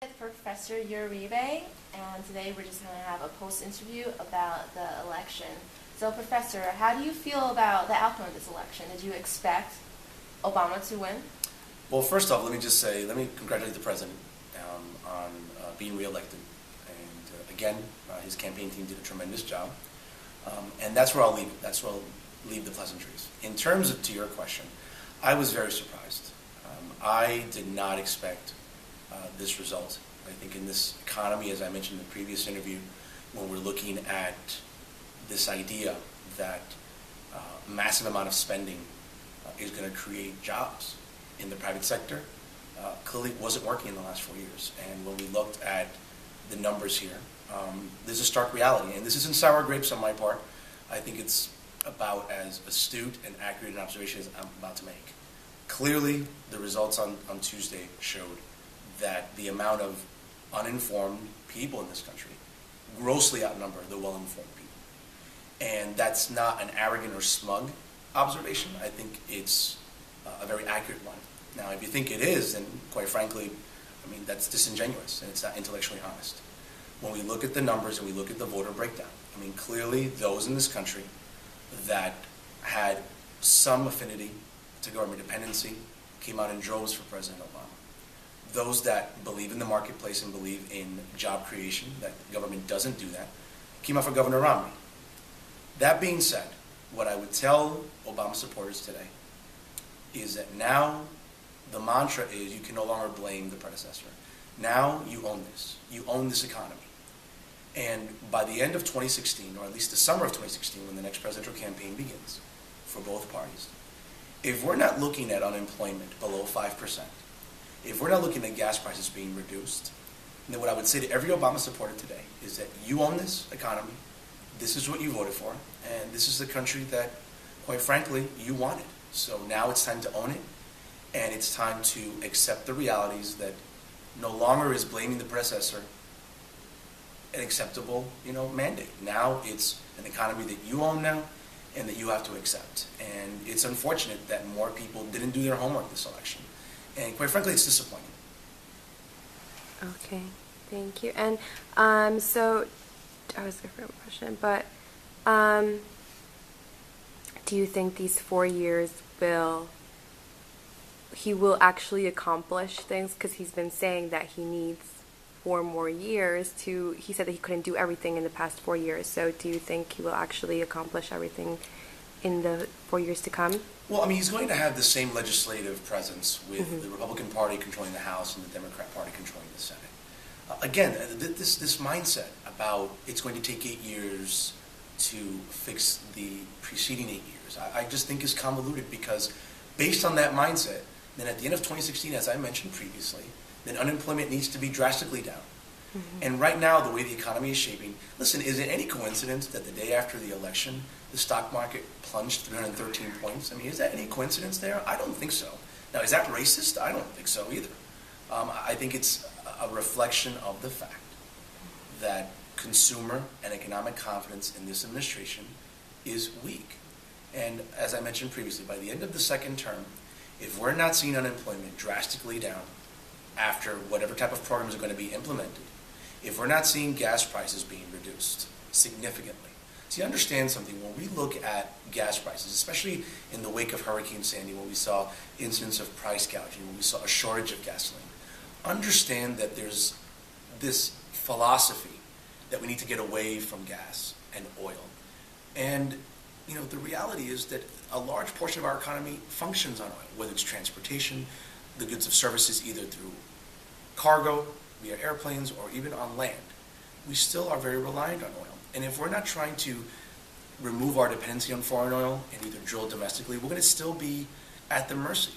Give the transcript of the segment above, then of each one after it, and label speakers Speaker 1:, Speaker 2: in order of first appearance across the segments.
Speaker 1: With Professor Uribe, and today we're just going to have a post-interview about the election. So, Professor, how do you feel about the outcome of this election? Did you expect Obama to win?
Speaker 2: Well, first off, let me congratulate the president on being reelected. And again, his campaign team did a tremendous job. And that's where I'll leave it. That's where I'll leave the pleasantries. In terms of to your question, I was very surprised. I did not expect this result. I think in this economy, as I mentioned in the previous interview, when we're looking at this idea that massive amount of spending is going to create jobs in the private sector, clearly wasn't working in the last 4 years. And when we looked at the numbers here, there's a stark reality. And this isn't sour grapes on my part. I think it's about as astute and accurate an observation as I'm about to make. Clearly, the results on Tuesday showed that the amount of uninformed people in this country grossly outnumber the well-informed people. And that's not an arrogant or smug observation. I think it's a very accurate one. Now, if you think it is, then quite frankly, I mean, that's disingenuous and it's not intellectually honest. When we look at the numbers and we look at the voter breakdown, I mean, clearly those in this country that had some affinity to government dependency came out in droves for President Obama. Those that believe in the marketplace and believe in job creation, that government doesn't do that, came out for Governor Romney. That being said, what I would tell Obama supporters today is that now the mantra is you can no longer blame the predecessor. Now you own this. You own this economy. And by the end of 2016, or at least the summer of 2016, when the next presidential campaign begins for both parties, if we're not looking at unemployment below 5%, if we're not looking at gas prices being reduced, then what I would say to every Obama supporter today is that you own this economy, this is what you voted for, and this is the country that, quite frankly, you wanted. So now it's time to own it, and it's time to accept the realities that no longer is blaming the predecessor an acceptable, mandate. Now it's an economy that you own now and that you have to accept. And it's unfortunate that more people didn't do their homework this election. And quite frankly, it's disappointing.
Speaker 3: Okay, thank you. And so I was going for a question, but do you think these 4 years he will actually accomplish things? Because he's been saying that he needs 4 more years he said that he couldn't do everything in the past 4 years. So do you think he will actually accomplish everything in the 4 years to come?
Speaker 2: Well, I mean, he's going to have the same legislative presence with the Republican Party controlling the House and the Democrat Party controlling the Senate. Again, this mindset about it's going to take 8 years to fix the preceding 8 years, I just think is convoluted, because based on that mindset, then at the end of 2016, as I mentioned previously, then unemployment needs to be drastically down. And right now, the way the economy is shaping, listen, is it any coincidence that the day after the election, the stock market plunged 313 points? I mean, is that any coincidence there? I don't think so. Now, is that racist? I don't think so either. I think it's a reflection of the fact that consumer and economic confidence in this administration is weak. And as I mentioned previously, by the end of the second term, if we're not seeing unemployment drastically down after whatever type of programs are going to be implemented, if we're not seeing gas prices being reduced significantly. See, understand something. When we look at gas prices, especially in the wake of Hurricane Sandy, when we saw incidents of price gouging, when we saw a shortage of gasoline, understand that there's this philosophy that we need to get away from gas and oil. And, the reality is that a large portion of our economy functions on oil, whether it's transportation, the goods of services either through cargo, via airplanes, or even on land. We still are very reliant on oil. And if we're not trying to remove our dependency on foreign oil and either drill domestically, we're going to still be at the mercy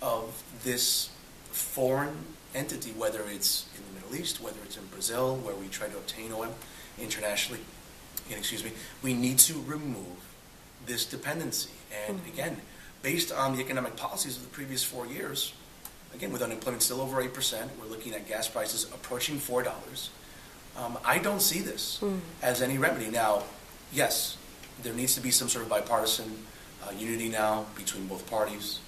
Speaker 2: of this foreign entity, whether it's in the Middle East, whether it's in Brazil, where we try to obtain oil internationally. And, we need to remove this dependency. And again, based on the economic policies of the previous 4 years, again, with unemployment still over 8%, we're looking at gas prices approaching $4. I don't see this as any remedy. Now, yes, there needs to be some sort of bipartisan unity now between both parties.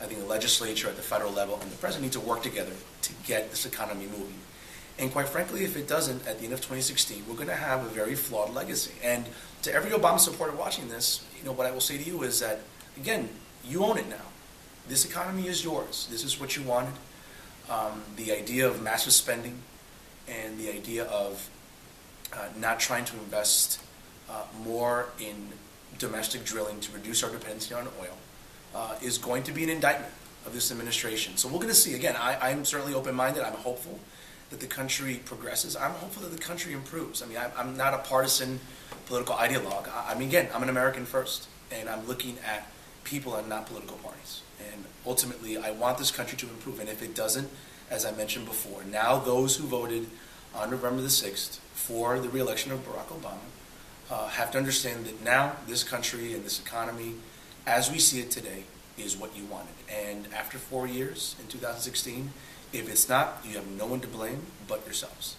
Speaker 2: I think the legislature at the federal level and the president need to work together to get this economy moving. And quite frankly, if it doesn't, at the end of 2016, we're going to have a very flawed legacy. And to every Obama supporter watching this, what I will say to you is that, again, you own it now. This economy is yours. This is what you wanted. The idea of massive spending and the idea of not trying to invest more in domestic drilling to reduce our dependency on oil is going to be an indictment of this administration. So we're going to see. Again, I'm certainly open-minded. I'm hopeful that the country progresses. I'm hopeful that the country improves. I mean, I'm not a partisan political ideologue. Again, I'm an American first, and I'm looking at people and not political parties. And ultimately, I want this country to improve. And if it doesn't, as I mentioned before, now those who voted on November the 6th for the re-election of Barack Obama have to understand that now this country and this economy, as we see it today, is what you wanted. And after 4 years, in 2016, if it's not, you have no one to blame but yourselves.